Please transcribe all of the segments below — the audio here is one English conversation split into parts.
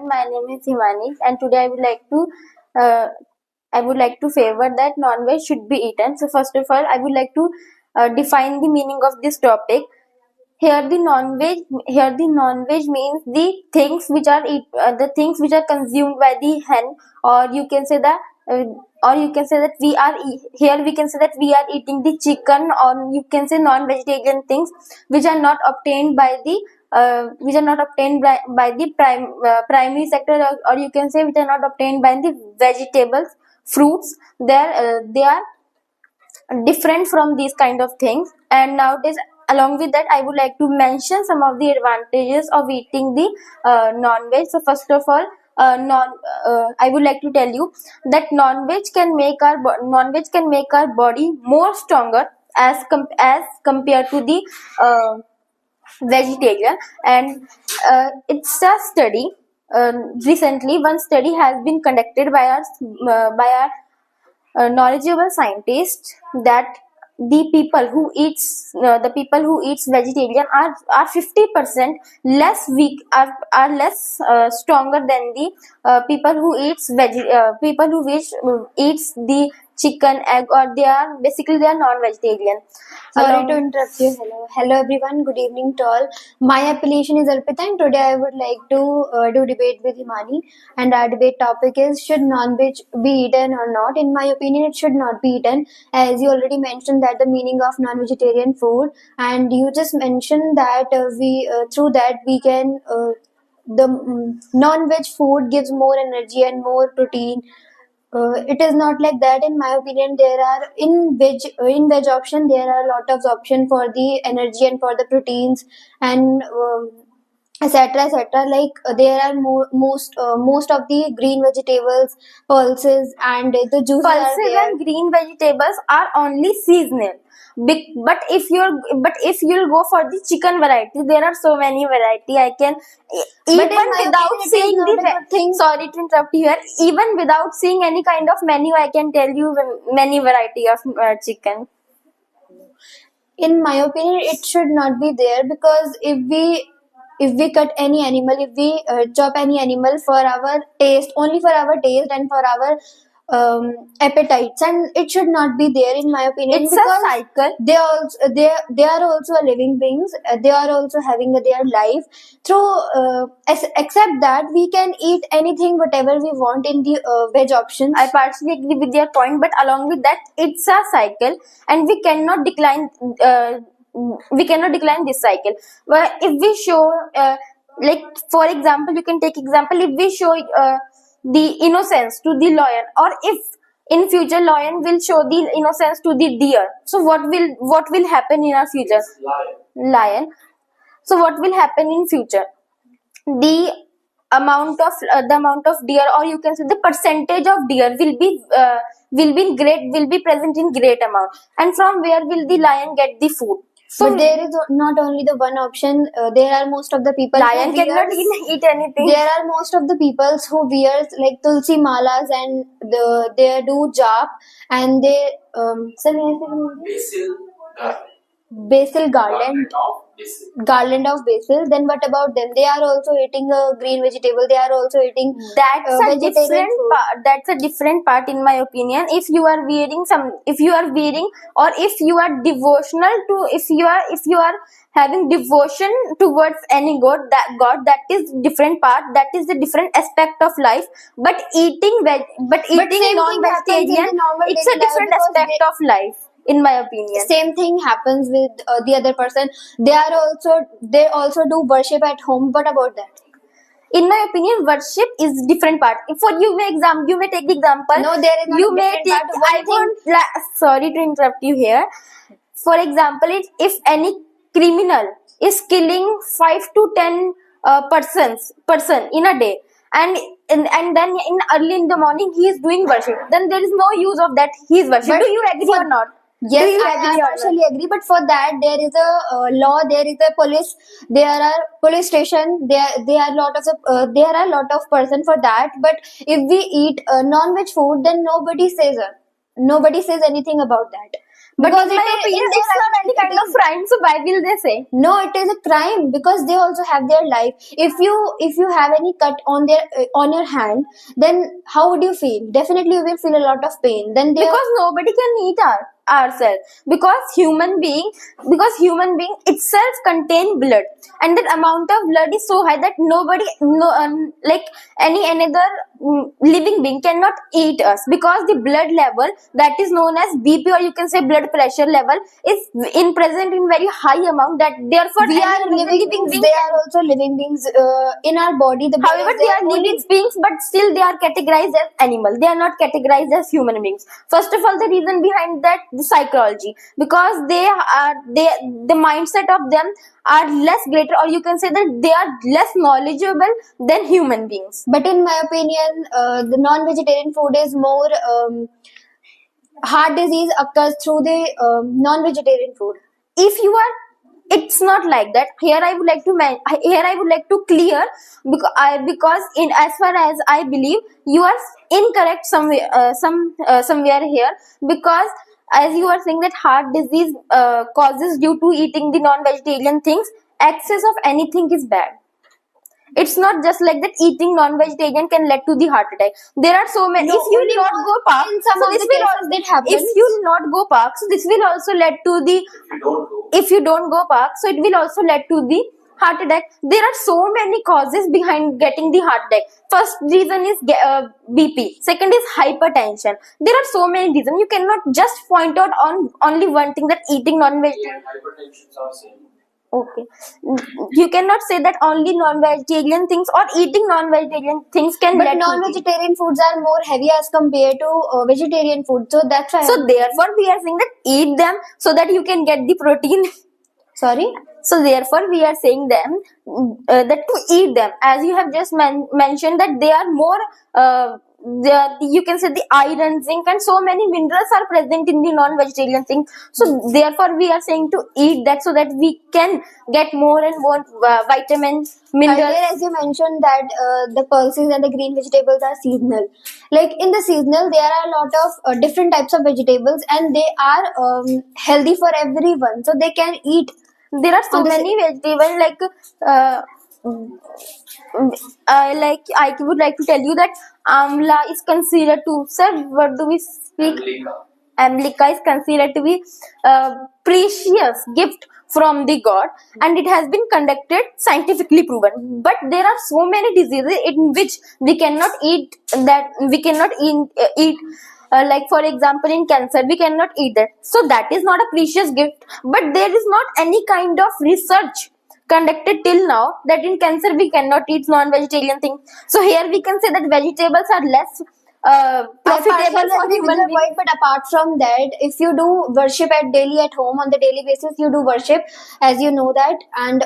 My name is Himani, and today uh, I would like to favor that non-veg should be eaten. So first of all, I would like to define the meaning of this topic. Here the non-veg means the things which are consumed by the hen, or you can say that, or you can say that here we can say that we are eating the chicken, or you can say non-vegetarian things which are not obtained by the primary sector, or you can say which are not obtained by the vegetables, fruits. They are different from these kind of things. And nowadays, along with that, I would like to mention some of the advantages of eating the non-veg. So first of all, non I would like to tell you that non-veg can make our body more stronger as compared to the vegetarian. And it's a study. Recently, one study has been conducted by our knowledgeable scientists, that the people who eats vegetarian are 50% less weak, are less stronger than the people who eats the chicken, egg, or they are non-vegetarian. Sorry to interrupt you. Hello everyone. Good evening to all. My appellation is Arpita, and today I would like to do debate with Himani. And our debate topic is: should non-veg be eaten or not? In my opinion, it should not be eaten, as you already mentioned that the meaning of non-vegetarian food, and you just mentioned that through that we can the non-veg food gives more energy and more protein. It is not like that. In my opinion, there are in veg option there are a lot of option for the energy and for the proteins, and etc. Like there are most of the green vegetables, pulses, and the juices are Pulses there. and green vegetables are only seasonal. But if you'll go for the chicken variety, there are so many variety. I can But in even my without opinion, it is seeing not a good thing. sorry to interrupt you here. Even without seeing any kind of menu, I can tell you many variety of chicken. In my opinion, it should not be there, because if we cut any animal, if we chop any animal for our taste, only for our taste and for our appetites, and it should not be there, in my opinion. It's a because cycle. they are also a living beings. They are also having their life through except that we can eat anything whatever we want in the veg options. I partially agree with your point, but along with that, it's a cycle, and we cannot decline. We cannot decline this cycle. But if we show, like for example, you can take example. If we show the innocence to the lion, or if in future lion will show the innocence to the deer, so what will happen in our future? Lion. So what will happen in future? The amount of deer, or you can say the percentage of deer will be present in great amount. And from where will the lion get the food? So But there is not only the one option. There are most of the people lion who cannot wears, eat anything. there are most of the peoples who wears like tulsi malas, and they do jap, and they basil garland of basil. Then what about them? They are also eating a green vegetable. They are also eating vegetarian food. That's a different part, in my opinion. If you are wearing, or if you are devotional to, if you are having devotion towards any god, that is different part. That is the different aspect of life. But eating Same thing happens in non-vegetarian, the normal it's a daily life, different because aspect of life, in my opinion. same thing happens with the other person. They also do worship at home. What about that? In my opinion, worship is different part. For you may take the example. No, there is not You a may different take. part. I won't. Sorry to interrupt you here. For example, if any criminal is killing 5 to 10 person in a day, and then in early in the morning he is doing worship, then there is no use of that he is worship. But Do you agree or not? Yes, Do you I agree or not? partially agree, but for that there is a law, there is a police, there are police station, there are a lot of person for that. But if we eat non-veg food, then nobody says anything about that. But Because in my it opinion, is it's their not life. any kind of crime. So why will they say? No, it is a crime because they also have their life. If you have any cut on their on your hand, then how would you feel? Definitely you will feel a lot of pain. Then they are, Because nobody can eat ourselves, because human being itself contain blood, and that amount of blood is so high that nobody, no like any another living being cannot eat us, because the blood level that is known as BP, or you can say blood pressure level, is in present in very high amount, that therefore we any are another living living beings. being They can. are also living beings. In our body, the blood However, is they there are only. living beings, but still they are categorized as animal. They are not categorized as human beings. First of all, the reason behind that, the psychology, because the mindset of them are less greater, or you can say that they are less knowledgeable than human beings. But in my opinion, the non-vegetarian food is more. Heart disease occurs through the non-vegetarian food. If you are, it's not like that. Here I would like to clear, because in as far as I believe, you are incorrect somewhere, somewhere here, because as you are saying that heart disease causes due to eating the non-vegetarian things, excess of anything is bad. It's not just like that eating non-vegetarian can lead to the heart attack. There are so many. No, If you only will not go park, in some so of this the will cases that happens. if you will not go park, so this will also lead to the, if you don't go park, so it will also lead to the heart attack. There are so many causes behind getting the heart attack. First reason is BP. Second is hypertension. There are so many reasons. You cannot just point out on only one thing, that eating non-vegetarian. Hypertensions are same. Okay. You cannot say that only non-vegetarian things or eating non-vegetarian things can But lead to the. non-vegetarian foods are more heavy as compared to vegetarian food. So that's why. So therefore we are saying that eat them so that you can get the protein. Sorry. So therefore we are saying them that to eat them, as you have just mentioned, that they are more you can say the iron, zinc, and so many minerals are present in the non-vegetarian thing. So therefore we are saying to eat that, so that we can get more and more vitamins, minerals. Earlier, as you mentioned that the pulses and the green vegetables are seasonal. Like in the seasonal, there are a lot of different types of vegetables, and they are healthy for everyone. So they can eat. There are so On the many vegetables, like I would like to tell you that amla is considered to, sir, what do we speak? Amlika is considered to be a precious gift from the god, and it has been conducted scientifically proven. But there are so many diseases in which we cannot eat, that we cannot eat like for example in cancer we cannot eat that, so that is not a precious gift. But there is not any kind of research conducted till now that in cancer we cannot eat non-vegetarian things. So here we can say that vegetables are less profitable for human beings. Point, but apart from that, if you do worship at daily at home on the daily basis, you do worship, as you know that, and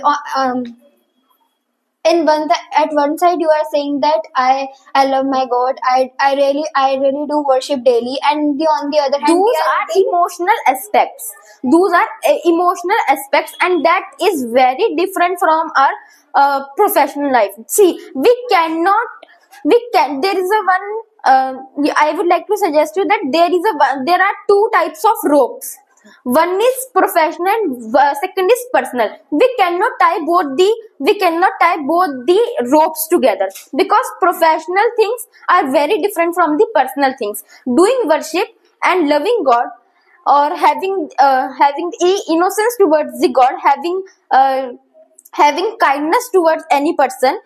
at one side you are saying that I love my God, I really do worship daily, and on the other hand, Those are emotional aspects. Those are emotional aspects, and that is very different from our professional life. See, there is a one. I would like to suggest you that there are two types of ropes. One is professional, and second is personal. We cannot tie both the ropes together, because professional things are very different from the personal things. Doing worship and loving God, or having innocence towards the God, having kindness towards any person,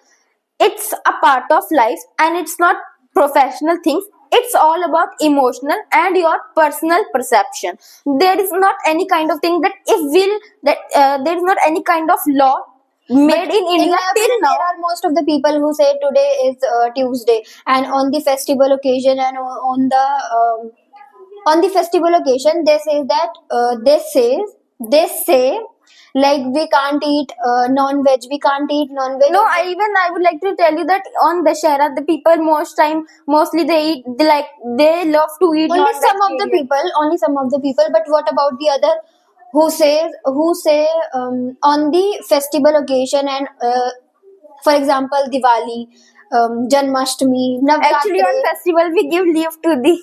it's a part of life, and it's not professional things. It's all about emotional and your personal perception. There is not any kind of thing that there is not any kind of law made in India my till opinion, now. there are most of the people who say today is Tuesday, and on the festival occasion, and on the festival occasion, they say that they say like we can't eat non-veg. We can't eat non-veg. No, I would like to tell you that on Dashera, the people mostly they love to eat Only some of the non-vegetarian. only some of the people. But what about the other who say on the festival occasion, and for example Diwali, Janmashtami, Actually, on Navratri, festival we give leave to the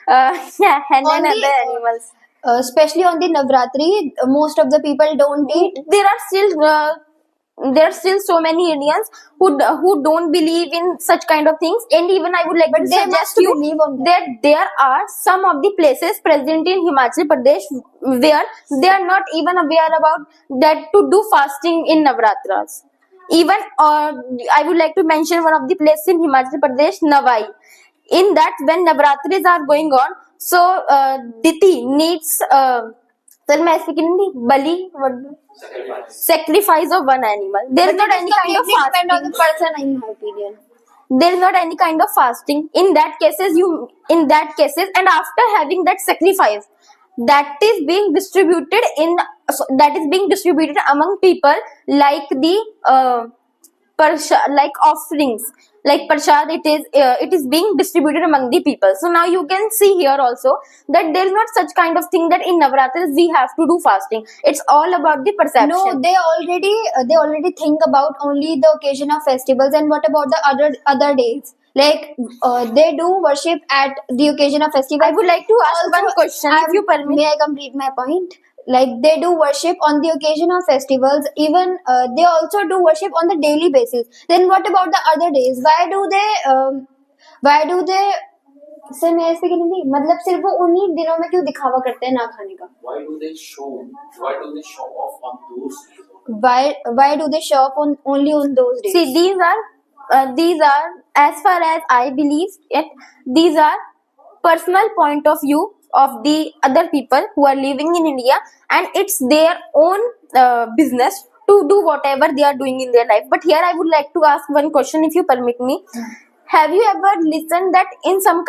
hen On and the, other animals. especially on the Navratri, most of the people don't eat. There are still so many Indians who don't believe in such kind of things, and even I would like to But they suggest must you believe on that. that there are some of the places present in Himachal Pradesh where they are not even aware about that to do fasting in Navratras. Even I would like to mention one of the places in Himachal Pradesh, Navai. In that, when Navratris are going on, so Diti needs sir, मैं speak in Hindi. Bali, what? Sacrifice of one animal. There is But not it any is kind of completely depend on fasting. the person, in my opinion. There is not any kind of fasting. In that cases, and after having that sacrifice, that is being distributed among people like the like offerings, like prasad. It is being distributed among the people. So now you can see here also that there is not such kind of thing that in Navratris we have to do fasting. It's all about the perception. No, they already think about only the occasion of festivals, and what about the other days? Like they do worship at the occasion of festivals. I would like to ask one question, if you permit. May I complete my point? Like they do worship on the occasion of festivals. Even they also do worship on the daily basis. Then what about the other days? Why do they से मैं ऐसे की नहीं मतलब सिर्फ वो उन्हीं दिनों में क्यों दिखावा करते हैं ना खाने का? Why do they show off on those days? Why do they show up only on those days? See, these are as far as I believe it, these are personal point of view of the other people who are living in India, and it's their own business to do whatever they are doing in their life. But here I would like to ask one question, if you permit me. Have you ever listened that in some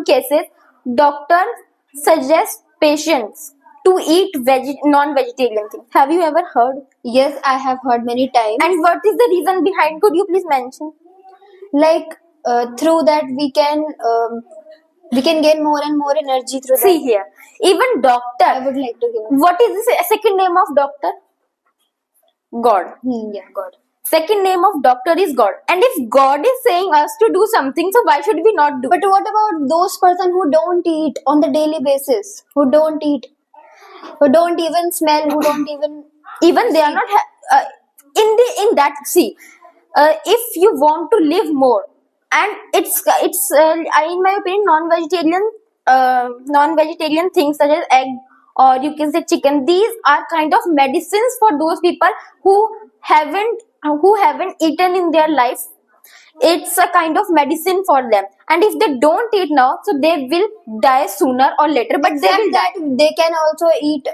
cases doctors suggest patients to eat non-vegetarian things? Have you ever heard? Yes, I have heard many times. And what is the reason behind? Could you please mention? Like through that we can gain more and more energy through See that. here, even doctor. I would like to give. What is the second name of doctor? God. Yeah, God. Second name of doctor is God. And if God is saying us to do something, so why should we not do? But what about those person who don't eat on the daily basis? Who don't eat? Who don't even smell? Who don't even They are not in that. See, if you want to live more, and it's in my opinion, non-vegetarian things such as egg, or you can say chicken, these are kind of medicines for those people who haven't eaten in their life. It's a kind of medicine for them, and if they don't eat now, so they will die sooner or later, but they will die. They can also eat.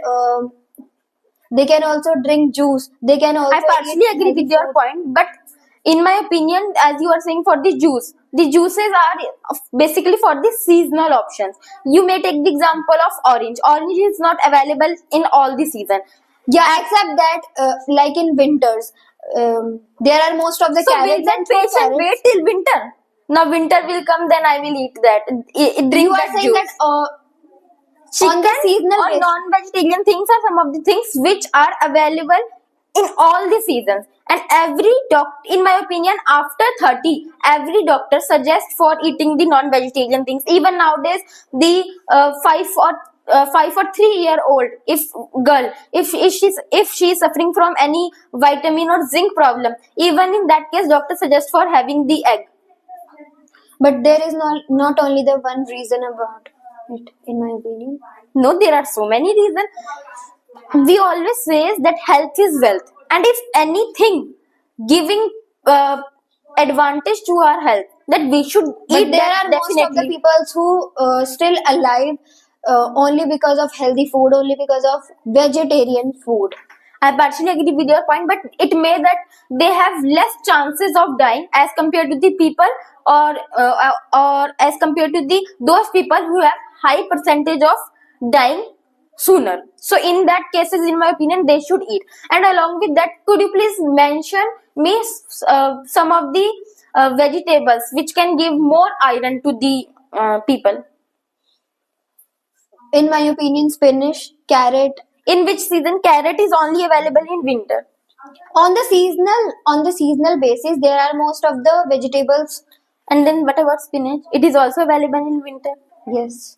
They can also drink juice. They can also. I partially agree with your point, but in my opinion, as you are saying, for the juices are basically for the seasonal options. You may take the example of orange. Orange is not available in all the season. Yeah, except that like in winters, there are most of the So will carrots that and fruit patient wait carrots. till winter? Now winter will come, then I will eat that. Drink You are that saying juice. that Chicken on the seasonal or basis. non-vegetarian things are some of the things which are available in all the seasons. And every doctor, in my opinion, after 30, every doctor suggests for eating the non-vegetarian things. Even nowadays, the 5 or 3 year old if she is suffering from any vitamin or zinc problem, even in that case, doctor suggests for having the egg. But there is not only the one reason about it, in my opinion. No, there are so many reasons. We always say that health is wealth, and if anything giving advantage to our health, that we should But eat there that are most of the definitely. people who still alive only because of healthy food, only because of vegetarian food. I partially agree with your point, but it may that they have less chances of dying as compared to the people, or as compared to those people who have high percentage of dying sooner. So in that cases, in my opinion, they should eat. And along with that, could you please mention me some of the vegetables which can give more iron to the people? In my opinion, spinach, carrot. In which season carrot is only available in winter? On the seasonal basis, there are most of the vegetables. And then what about spinach? It is also available in winter. Yes.